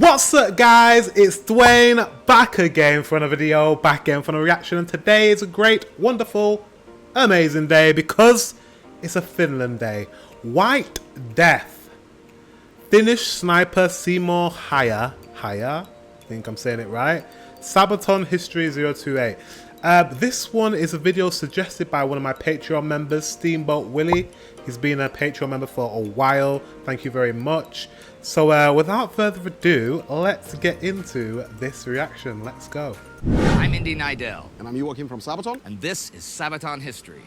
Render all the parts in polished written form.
What's up, guys? It's Dwayne, back again for another video, back again for a reaction, and today is a great, wonderful, amazing day because it's a Finland day. White Death. Finnish sniper Simo Häyhä, I think I'm saying it right, Sabaton History 028. This one is a video suggested by one of my Patreon members, Steamboat Willie. He's been a Patreon member for a while. Thank you very much. So without further ado, let's get into this reaction. Let's go. I'm Indy Nidell. And I'm Joakim from Sabaton. And this is Sabaton History.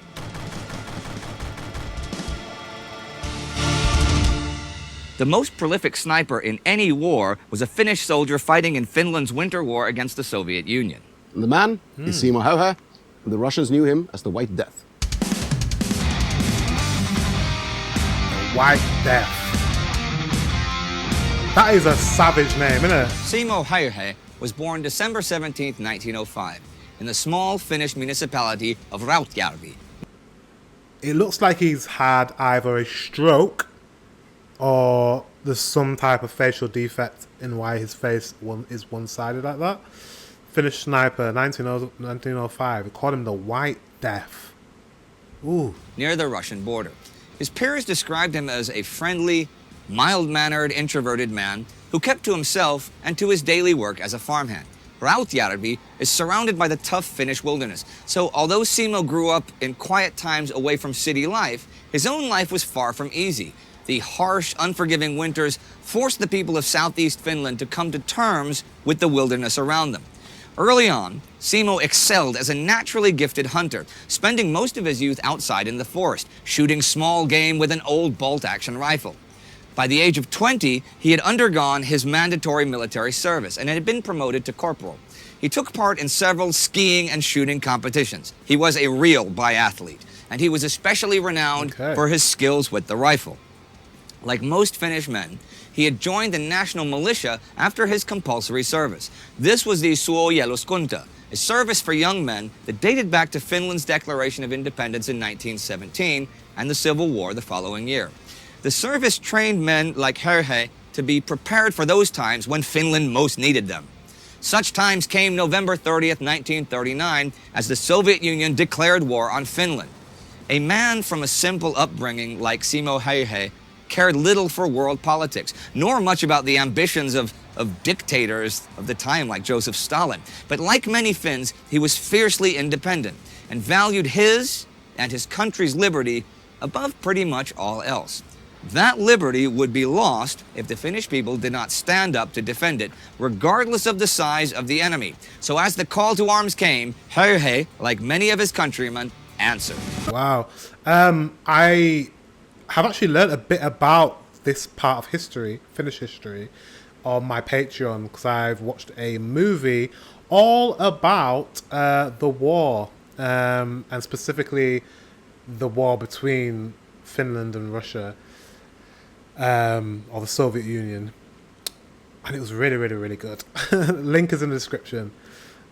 The most prolific sniper in any war was a Finnish soldier fighting in Finland's winter war against the Soviet Union. And the man is Simo Häyhä, and the Russians knew him as the White Death. White Death. That is a savage name, isn't it? Simo Häyhä was born December 17, 1905, in the small Finnish municipality of Rautjärvi. It looks like he's had either a stroke or there's some type of facial defect in why his face is one-sided like that. Finnish sniper, 1905. We called him the White Death. Ooh. Near the Russian border. His peers described him as a friendly, mild-mannered, introverted man who kept to himself and to his daily work as a farmhand. Rautjärvi is surrounded by the tough Finnish wilderness, so although Simo grew up in quiet times away from city life, his own life was far from easy. The harsh, unforgiving winters forced the people of southeast Finland to come to terms with the wilderness around them. Early on, Simo excelled as a naturally gifted hunter, spending most of his youth outside in the forest, shooting small game with an old bolt-action rifle. By the age of 20, he had undergone his mandatory military service and had been promoted to corporal. He took part in several skiing and shooting competitions. He was a real biathlete, and he was especially renowned for his skills with the rifle. Like most Finnish men, he had joined the national militia after his compulsory service. This was the suojeluskunta, a service for young men that dated back to Finland's declaration of independence in 1917 and the Civil War the following year. The service trained men like Häyhä to be prepared for those times when Finland most needed them. Such times came November 30th, 1939, as the Soviet Union declared war on Finland. A man from a simple upbringing like Simo Häyhä cared little for world politics, nor much about the ambitions of dictators of the time like Joseph Stalin. But like many Finns, he was fiercely independent and valued his and his country's liberty above pretty much all else. That liberty would be lost if the Finnish people did not stand up to defend it, regardless of the size of the enemy. So as the call to arms came, Häyhä, like many of his countrymen, answered. Wow. I have actually learned a bit about this part of history, Finnish history, on my Patreon because I've watched a movie all about the war, and specifically the war between Finland and Russia, or the Soviet Union, and it was really, really, really good. Link is in the description.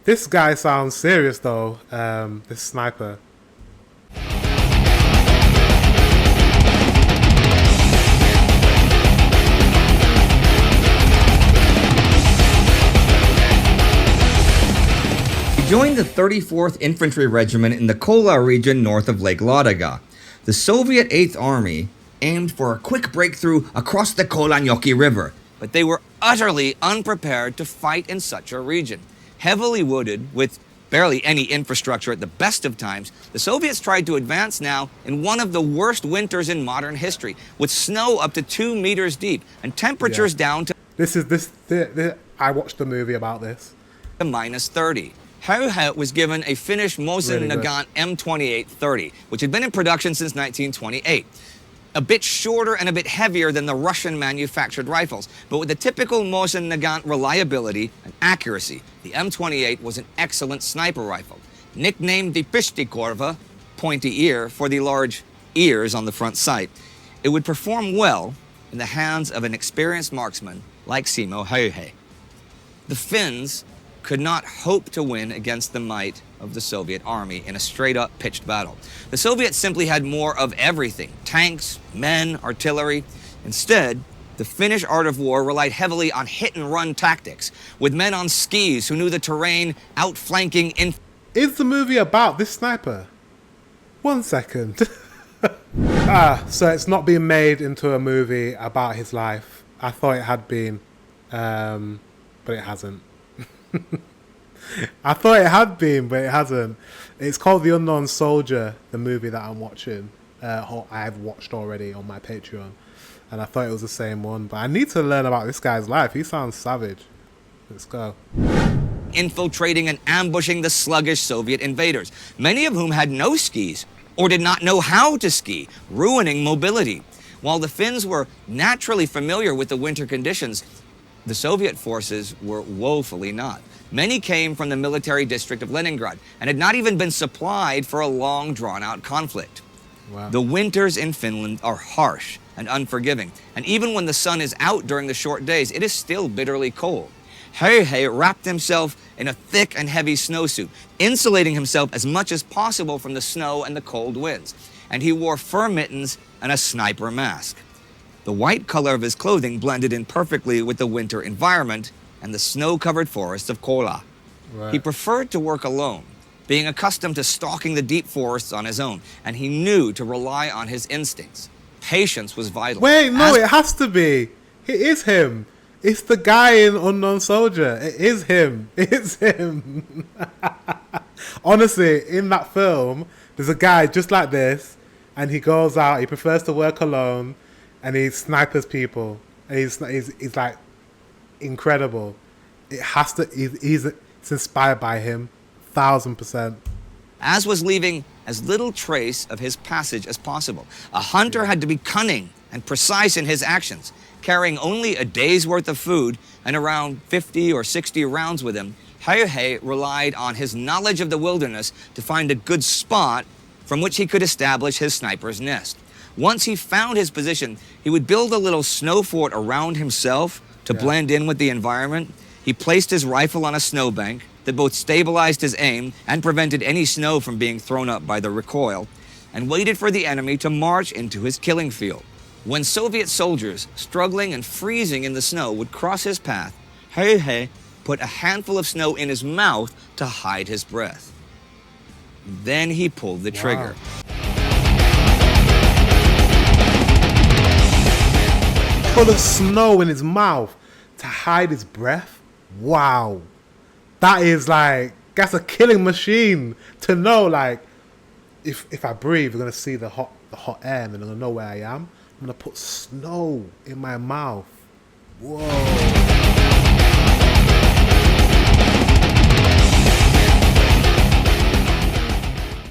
This guy sounds serious though, this sniper. He joined the 34th Infantry Regiment in the Kola region north of Lake Ladoga. The Soviet 8th Army aimed for a quick breakthrough across the Kolanjoki River, but they were utterly unprepared to fight in such a region. Heavily wooded, with barely any infrastructure at the best of times, the Soviets tried to advance now in one of the worst winters in modern history, with snow up to 2 meters deep and temperatures down to I watched the movie about this. minus 30. Häyhä was given a Finnish Mosin Nagant M28-30, which had been in production since 1928. A bit shorter and a bit heavier than the Russian-manufactured rifles, but with the typical Mosin Nagant reliability and accuracy, the M28 was an excellent sniper rifle. Nicknamed the Pistikorva, pointy ear, for the large ears on the front sight, it would perform well in the hands of an experienced marksman like Simo Häyhä. The Finns could not hope to win against the might of the Soviet army in a straight-up pitched battle. The Soviets simply had more of everything: tanks, men, artillery. Instead, The Finnish art of war relied heavily on hit-and-run tactics, with men on skis who knew the terrain, outflanking Is the movie about this sniper? 1 second. So it's not being made into a movie about his life. I thought it had been, but it hasn't. I thought it had been, but it hasn't. It's called The Unknown Soldier, the movie that I'm watching. I've watched already on my Patreon. And I thought it was the same one. But I need to learn about this guy's life. He sounds savage. Let's go. Infiltrating and ambushing the sluggish Soviet invaders, many of whom had no skis or did not know how to ski, ruining mobility. While the Finns were naturally familiar with the winter conditions, the Soviet forces were woefully not. Many came from the military district of Leningrad and had not even been supplied for a long, drawn-out conflict. Wow. The winters in Finland are harsh and unforgiving, and even when the sun is out during the short days, it is still bitterly cold. Häyhä wrapped himself in a thick and heavy snowsuit, insulating himself as much as possible from the snow and the cold winds, and he wore fur mittens and a sniper mask. The white color of his clothing blended in perfectly with the winter environment and the snow-covered forests of Kola. Right. He preferred to work alone, being accustomed to stalking the deep forests on his own, and he knew to rely on his instincts. Patience was vital. Wait, no, it has to be. It is him. It's the guy in Unknown Soldier. It is him. It's him. Honestly, in that film, there's a guy just like this, and he goes out, he prefers to work alone, and he snipers people. And he's like incredible. It has to, it's inspired by him, 1000%. As was leaving as little trace of his passage as possible. A hunter had to be cunning and precise in his actions, carrying only a day's worth of food and around 50 or 60 rounds with him. Häyhä relied on his knowledge of the wilderness to find a good spot from which he could establish his sniper's nest. Once he found his position, he would build a little snow fort around himself to blend in with the environment. He placed his rifle on a snowbank that both stabilized his aim and prevented any snow from being thrown up by the recoil, and waited for the enemy to march into his killing field. When Soviet soldiers, struggling and freezing in the snow, would cross his path, Häyhä put a handful of snow in his mouth to hide his breath. Then he pulled the trigger. Full of snow in his mouth to hide his breath? Wow. That is like, that's a killing machine to know, like, if I breathe, you're going to see the hot air and then I'm going to know where I am. I'm going to put snow in my mouth. Whoa.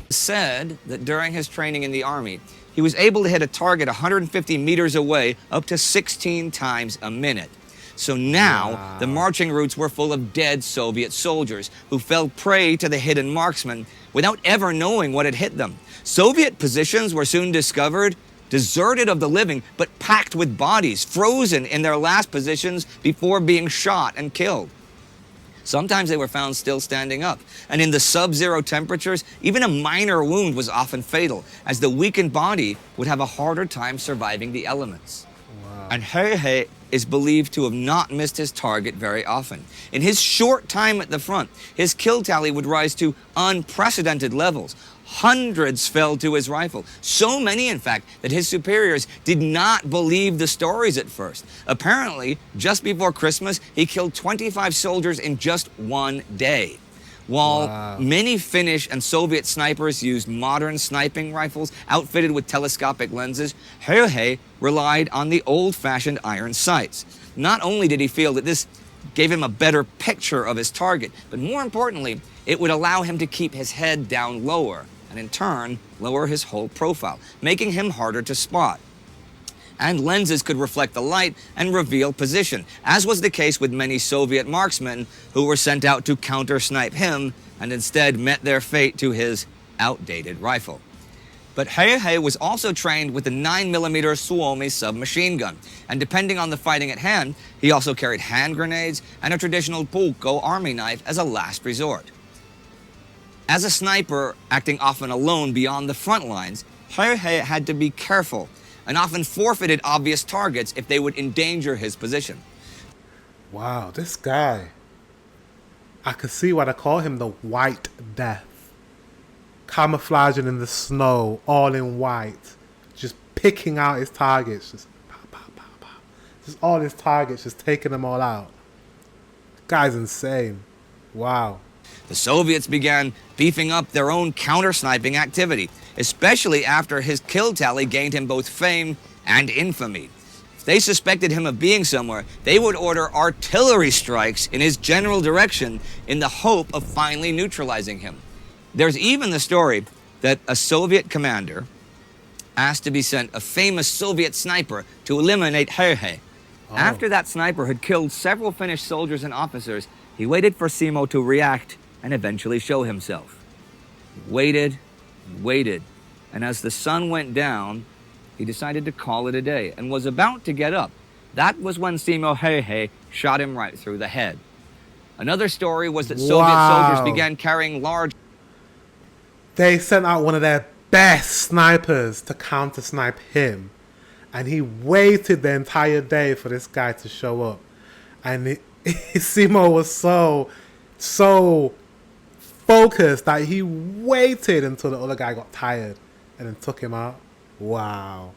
Said that during his training in the army, he was able to hit a target 150 meters away up to 16 times a minute. So now, the marching routes were full of dead Soviet soldiers who fell prey to the hidden marksmen without ever knowing what had hit them. Soviet positions were soon discovered, deserted of the living, but packed with bodies, frozen in their last positions before being shot and killed. Sometimes they were found still standing up, and in the sub-zero temperatures, even a minor wound was often fatal, as the weakened body would have a harder time surviving the elements. Wow. And Häyhä is believed to have not missed his target very often. In his short time at the front, his kill tally would rise to unprecedented levels. Hundreds fell to his rifle. So many, in fact, that his superiors did not believe the stories at first. Apparently, just before Christmas, he killed 25 soldiers in just one day. While many Finnish and Soviet snipers used modern sniping rifles outfitted with telescopic lenses, Häyhä relied on the old-fashioned iron sights. Not only did he feel that this gave him a better picture of his target, but more importantly, it would allow him to keep his head down lower, and in turn, lower his whole profile, making him harder to spot. And lenses could reflect the light and reveal position, as was the case with many Soviet marksmen who were sent out to counter-snipe him and instead met their fate to his outdated rifle. But Häyhä was also trained with the 9mm Suomi submachine gun, and depending on the fighting at hand, he also carried hand grenades and a traditional pulkko army knife as a last resort. As a sniper acting often alone beyond the front lines, Häyhä had to be careful and often forfeited obvious targets if they would endanger his position. Wow, this guy. I could see why they call him the White Death. Camouflaging in the snow, all in white. Just picking out his targets. Just pow, pow, pow, pow. Just all his targets, just taking them all out. Guy's insane. Wow. The Soviets began beefing up their own counter-sniping activity, especially after his kill tally gained him both fame and infamy. If they suspected him of being somewhere, they would order artillery strikes in his general direction in the hope of finally neutralizing him. There's even the story that a Soviet commander asked to be sent a famous Soviet sniper to eliminate Häyhä. Oh. After that sniper had killed several Finnish soldiers and officers, he waited for Simo to react and eventually show himself. He waited and waited, and as the sun went down, he decided to call it a day and was about to get up. That was when Simo Häyhä shot him right through the head. Another story was that Soviet soldiers began carrying large... They sent out one of their best snipers to counter-snipe him. And he waited the entire day for this guy to show up. And Simo was so focused that he waited until the other guy got tired and then took him out. Wow.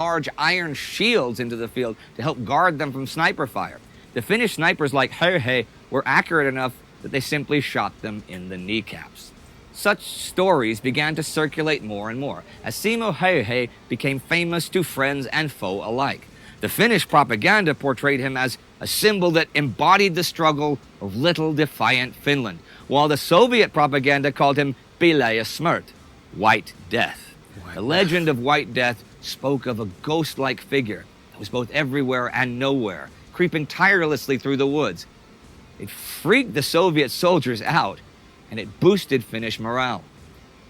Large iron shields into the field to help guard them from sniper fire. The Finnish snipers like Häyhä were accurate enough that they simply shot them in the kneecaps. Such stories began to circulate more and more as Simo Häyhä became famous to friends and foe alike. The Finnish propaganda portrayed him as a symbol that embodied the struggle of little defiant Finland, while the Soviet propaganda called him Pimeä Smrt, White Death. The legend of White Death spoke of a ghost-like figure that was both everywhere and nowhere, creeping tirelessly through the woods. It freaked the Soviet soldiers out, and it boosted Finnish morale.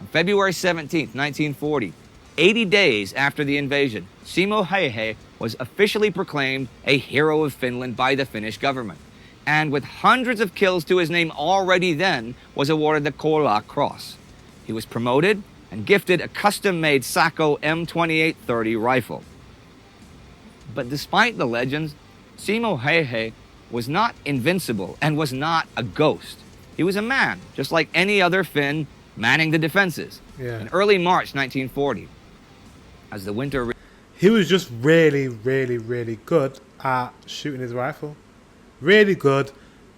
On February 17, 1940, 80 days after the invasion, Simo Häyhä was officially proclaimed a hero of Finland by the Finnish government, and with hundreds of kills to his name already then, was awarded the Kola Cross. He was promoted and gifted a custom-made Sako M2830 rifle. But despite the legends, Simo Häyhä was not invincible and was not a ghost. He was a man, just like any other Finn, manning the defenses. Yeah. In early March 1940, as the winter... He was just really, really, really good at shooting his rifle. Really good.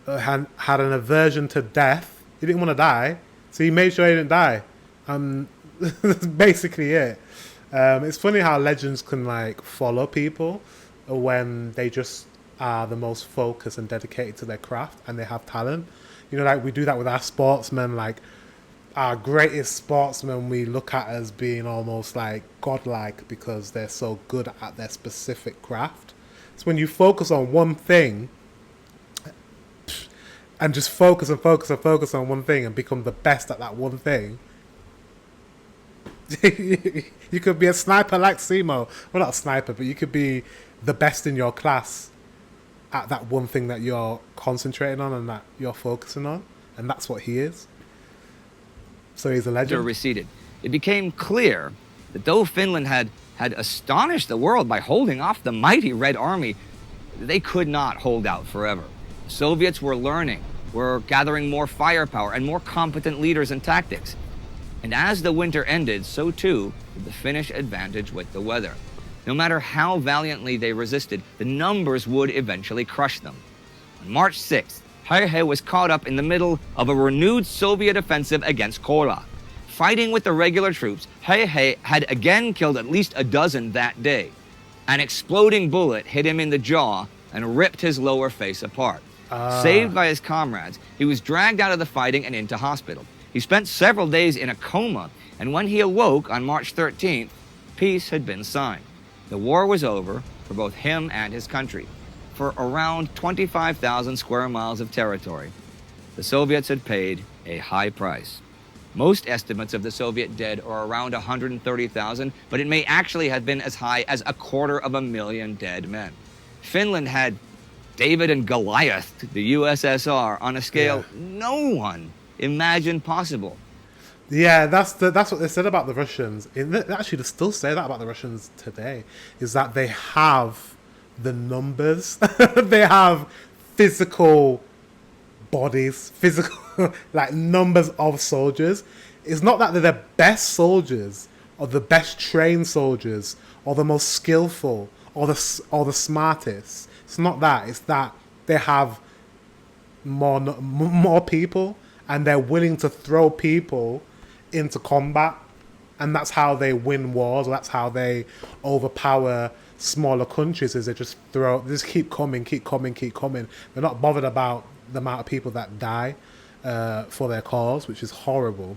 Had an aversion to death. He didn't want to die, so he made sure he didn't die. That's basically it. It's funny how legends can like follow people when they just are the most focused and dedicated to their craft and they have talent. You know, like we do that with our sportsmen. Like our greatest sportsmen, we look at as being almost like godlike because they're so good at their specific craft. So when you focus on one thing and just focus and focus and focus on one thing and become the best at that one thing, you could be a sniper like Simo. Well, not a sniper, but you could be the best in your class at that one thing that you're concentrating on and that you're focusing on. And that's what he is. So he's a legend. Receded. It became clear that though Finland had astonished the world by holding off the mighty Red Army, they could not hold out forever. The Soviets were learning, were gathering more firepower and more competent leaders and tactics. And as the winter ended, so too did the Finnish advantage with the weather. No matter how valiantly they resisted, the numbers would eventually crush them. On March 6th, Häyhä was caught up in the middle of a renewed Soviet offensive against Kola. Fighting with the regular troops, Häyhä had again killed at least a dozen that day. An exploding bullet hit him in the jaw and ripped his lower face apart. Saved by his comrades, he was dragged out of the fighting and into hospital. He spent several days in a coma, and when he awoke on March 13th, peace had been signed. The war was over for both him and his country. For around 25,000 square miles of territory, the Soviets had paid a high price. Most estimates of the Soviet dead are around 130,000, but it may actually have been as high as 250,000 dead men. Finland had David and Goliath, the USSR, on a scale no one imagined possible. Yeah, that's what they said about the Russians. Actually, they still say that about the Russians today. Is that they have the numbers, they have physical bodies, physical like numbers of soldiers. It's not that they're the best soldiers or the best trained soldiers or the most skillful or the smartest. It's not that. It's that they have more people and they're willing to throw people into combat, and that's how they win wars, or that's how they overpower smaller countries, is they just keep coming. They're not bothered about the amount of people that die for their cause, which is horrible.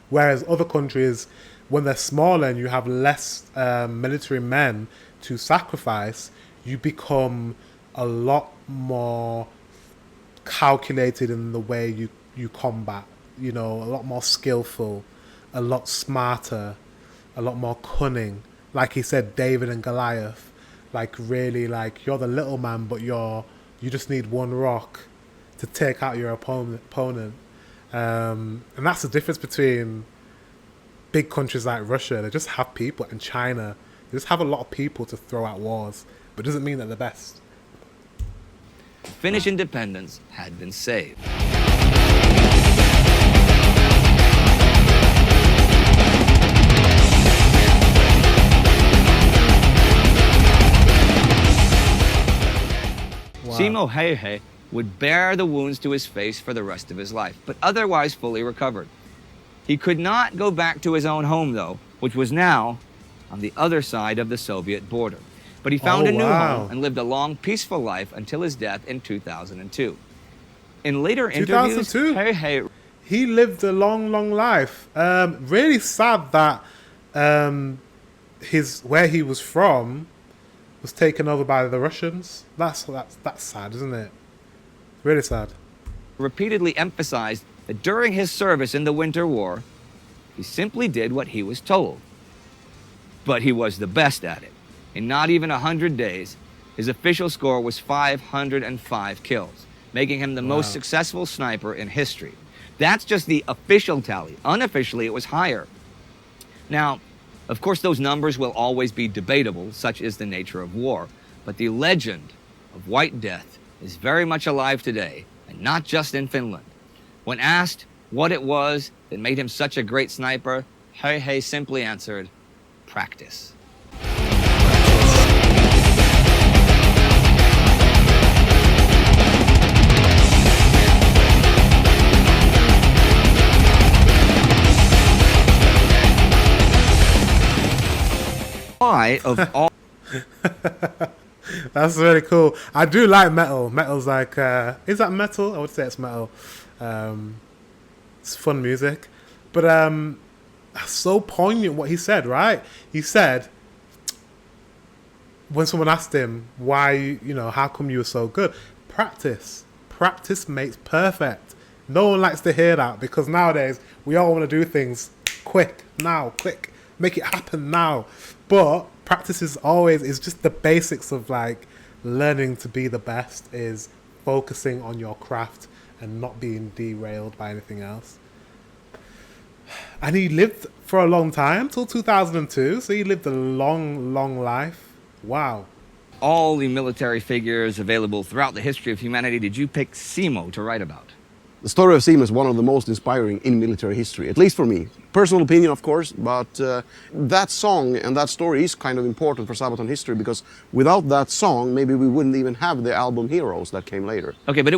Whereas other countries, when they're smaller and you have less military men to sacrifice, you become a lot more calculated in the way you combat, you know, a lot more skillful, a lot smarter, a lot more cunning. Like he said, David and Goliath, like really, like you're the little man, but you just need one rock to take out your opponent. And that's the difference between big countries like Russia. They just have people, and China, they just have a lot of people to throw out wars, but it doesn't mean they're the best. Finnish independence had been saved. Simo Häyhä would bear the wounds to his face for the rest of his life, but otherwise fully recovered. He could not go back to his own home, though, which was now on the other side of the Soviet border. But he found a new home and lived a long, peaceful life until his death in 2002. In later interviews, Häyhä... He lived a long, long life. Really sad that where he was from was taken over by the Russians. That's sad, isn't it? Really sad. Repeatedly emphasized that during his service in the Winter War, he simply did what he was told. But he was the best at it. In not even 100 days, his official score was 505 kills, making him the most successful sniper in history. That's just the official tally. Unofficially, it was higher. Now, of course, those numbers will always be debatable, such is the nature of war, but the legend of White Death is very much alive today, and not just in Finland. When asked what it was that made him such a great sniper, Häyhä simply answered, practice. Why of all... That's really cool. I do like metal. Metal's like, is that metal? I would say it's metal. It's fun music. But so poignant what he said, right? He said, when someone asked him why, how come you were so good? Practice. Practice makes perfect. No one likes to hear that, because nowadays we all want to do things quick, now, quick. Make it happen now. But practice is just the basics of like learning to be the best, is focusing on your craft and not being derailed by anything else. And he lived for a long time, till 2002. So he lived a long, long life. Wow. All the military figures available throughout the history of humanity, did you pick Simo to write about? The story of Simo is one of the most inspiring in military history, at least for me. Personal opinion, of course, but that song and that story is kind of important for Sabaton history, because without that song, maybe we wouldn't even have the album Heroes that came later. Okay, but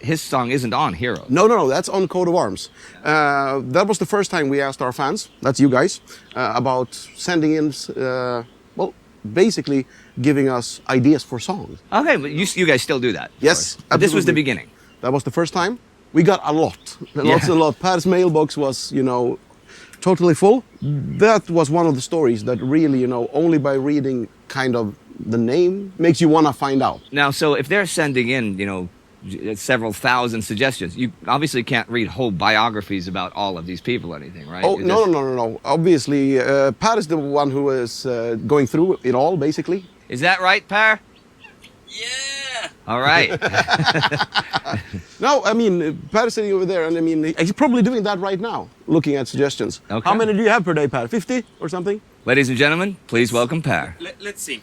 his song isn't on Heroes. No, that's on Coat of Arms. That was the first time we asked our fans, that's you guys, about sending in, basically giving us ideas for songs. Okay, but you guys still do that? Yes, but this was the beginning. That was the first time. We got a lot. Lots and lot. Per's mailbox was, totally full. That was one of the stories that really, only by reading kind of the name makes you want to find out. Now, so if they're sending in, several thousand suggestions, you obviously can't read whole biographies about all of these people or anything, right? Oh, no. Obviously, Per is the one who is going through it all, basically. Is that right, Per? Yeah! All right. No, I mean, Per is sitting over there, and I mean, he's probably doing that right now, looking at suggestions. Okay. How many do you have per day, Per? 50 or something? Ladies and gentlemen, please welcome Per. Let's see.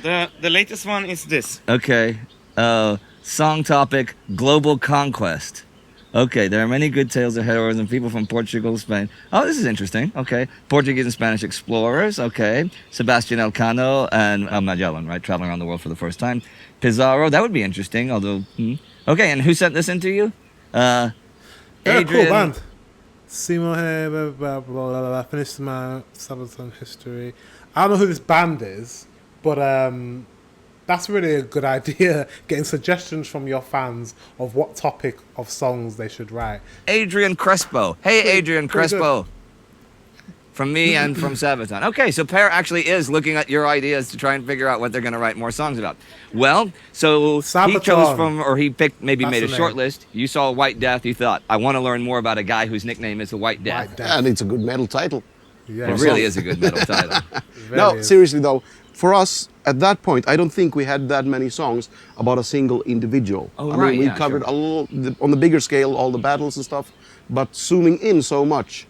The latest one is this. Okay. Song topic, Global Conquest. Okay, there are many good tales of heroism, people from Portugal, Spain. Oh, this is interesting. Okay. Portuguese and Spanish explorers. Okay. Sebastian Elcano and Magellan, right? Traveling around the world for the first time. Pizarro, that would be interesting, although... Okay, and who sent this in to you? They're a cool Adrian. band. Simo, Häyhä, blah, blah, blah, blah, finished my Sabaton history. I don't know who this band is, but that's really a good idea, getting suggestions from your fans of what topic of songs they should write. Adrian Crespo. Hey, Adrian pretty Crespo. From me and from Sabaton. Okay, so Per actually is looking at your ideas to try and figure out what they're going to write more songs about. Well, so he Sabaton. chose from, or he picked, maybe That's made a the short name. list. You saw White Death. You thought, I want to learn more about a guy whose nickname is the White Death. White Death. And it's a good metal title. Yeah, It really is a good metal title. No, Very is. seriously though, for us at that point, I don't think we had that many songs about a single individual. Oh, I right, mean, we yeah, covered sure. on the bigger scale all the battles and stuff, but zooming in so much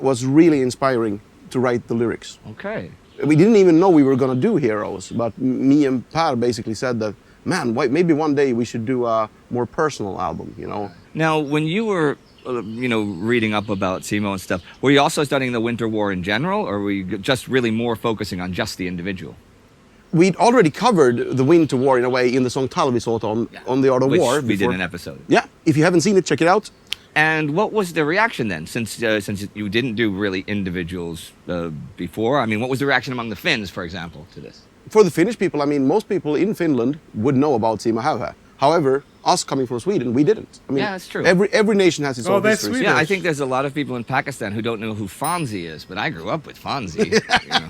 was really inspiring to write the lyrics. Okay. We didn't even know we were going to do heroes, but me and Per basically said that, man, maybe one day we should do a more personal album, you know? Now, when you were, reading up about Simo and stuff, were you also studying the Winter War in general, or were you just really more focusing on just the individual? We'd already covered the Winter War in a way in the song Talvisota on the Art of Which War. we did before. an episode. Yeah, if you haven't seen it, check it out. And what was the reaction then, since you didn't do really individuals before? I mean, what was the reaction among the Finns, for example, to this? For the Finnish people, I mean, most people in Finland would know about Simo Häyhä. However, us coming from Sweden, we didn't. I mean, Yeah, that's true. Every nation has its Oh, own they're history. Swedish. Yeah, I think there's a lot of people in Pakistan who don't know who Fonzie is, but I grew up with Fonzie. you know.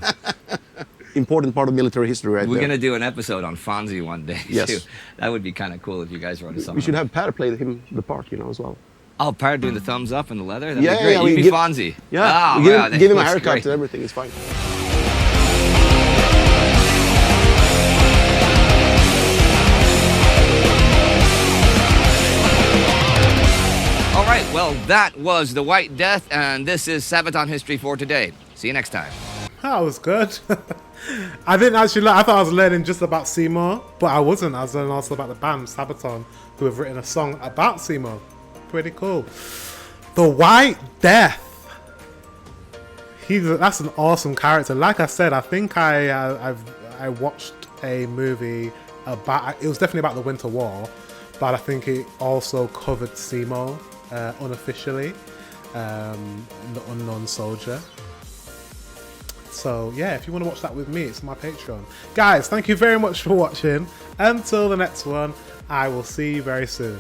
Important part of military history right We're there. going to do an episode on Fonzie one day, Yes. too. That would be kind of cool if you guys wrote a song. We should on it. have Per play him the part, as well. Oh, Per doing the thumbs up and the leather? That'd Yeah, be great. yeah, you we be give- Fonzie. Yeah, Oh, we wow, that give him a looks haircut great. and everything, it's fine. All right, well, that was The White Death, and this is Sabaton History for today. See you next time. That was good. I didn't actually I thought I was learning just about Simo, but I wasn't. I was learning also about the band Sabaton, who have written a song about Simo. Pretty cool. The White Death. That's an awesome character. Like I said, I think I watched a movie about. It was definitely about the Winter War, but I think it also covered Simo unofficially, the Unknown Soldier. So yeah, if you want to watch that with me, it's my Patreon. Guys, thank you very much for watching. Until the next one, I will see you very soon.